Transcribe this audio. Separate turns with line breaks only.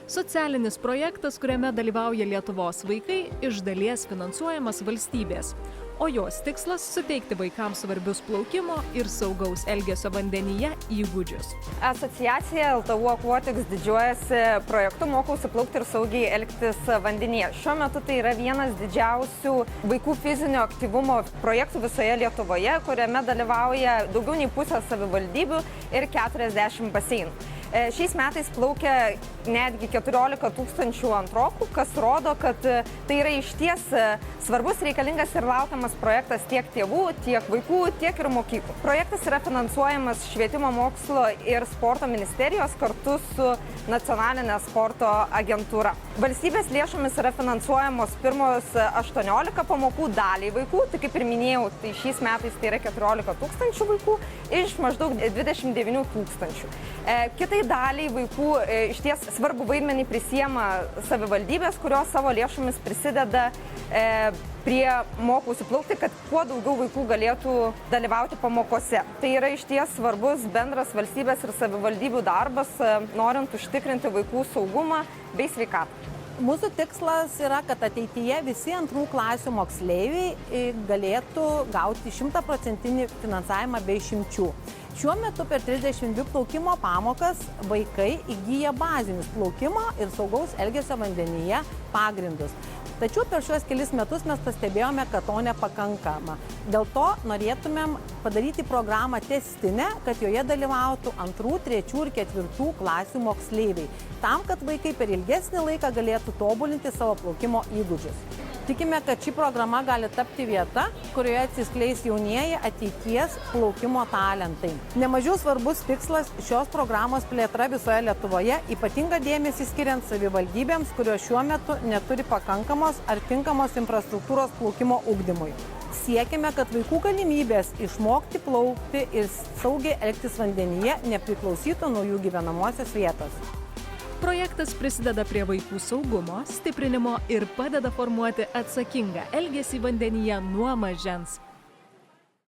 Socialinis projektas, kuriame dalyvauja Lietuvos vaikai, iš dalies finansuojamas valstybės. O jos tikslas – suteikti vaikams svarbius plaukimo ir saugaus elgesio vandenyje įgūdžius.
Asociacija LTU Aquatics didžiuojasi projektu Mokausi plaukti ir saugiai elgtis vandenyje. Šiuo metu tai yra vienas didžiausių vaikų fizinio aktyvumo projektų visoje Lietuvoje, kuriame dalyvauja daugiau nei pusė savivaldybių ir 40 baseinų. Šiais metais plaukia netgi 14 000 antrokų, kas rodo, kad tai yra išties svarbus, reikalingas ir laukiamas projektas tiek tėvų, tiek vaikų, tiek ir mokyklų. Projektas yra finansuojamas Švietimo mokslo ir sporto ministerijos kartu su Nacionalinė sporto agentūra. Valstybės lėšomis yra finansuojamos pirmos 18 pamokų daliai vaikų, tai kaip ir minėjau, tai šiais metais tai yra 14 000 vaikų iš maždaug 29 000. Kitai daliai vaikų išties svarbu vaidmenį prisiema savivaldybės, kurios savo lėšomis prisideda prie Mokausi plaukti, kad kuo daugiau vaikų galėtų dalyvauti pamokose. Tai yra išties svarbus bendras valstybės ir savivaldybių darbas, norint užtikrinti vaikų saugumą bei sveikatą.
Mūsų tikslas yra, kad ateityje visi antrų klasių moksleiviai galėtų gauti 100% finansavimą be išimčių. Šiuo metu per 32 plaukimo pamokas vaikai įgyja bazinius plaukimo ir saugaus elgesio vandenyje pagrindus. Tačiau per šiuos kelis metus mes pastebėjome, kad to nepakankama. Dėl to norėtumėm padaryti programą testinę, kad joje dalyvautų 2, 3 ir 4 klasių moksleiviai, tam, kad vaikai per ilgesnį laiką galėtų tobulinti savo plaukimo įgūdžius. Tikime, kad ši programa gali tapti vieta, kurioje atsiskleis jaunieji ateities plaukimo talentai. Nemažiau svarbus tikslas šios programos plėtra visoje Lietuvoje, ypatingą dėmesį skiriant savivaldybėms, kurios šiuo metu neturi pakankamos ar tinkamos infrastruktūros plaukimo ugdymui. Siekime, kad vaikų galimybės išmokti plaukti ir saugiai elgtis vandenyje nepriklausytų nuo jų gyvenamosios vietos.
Projektas prisideda prie vaikų saugumo, stiprinimo ir padeda formuoti atsakingą elgesį vandenyje nuo mažens.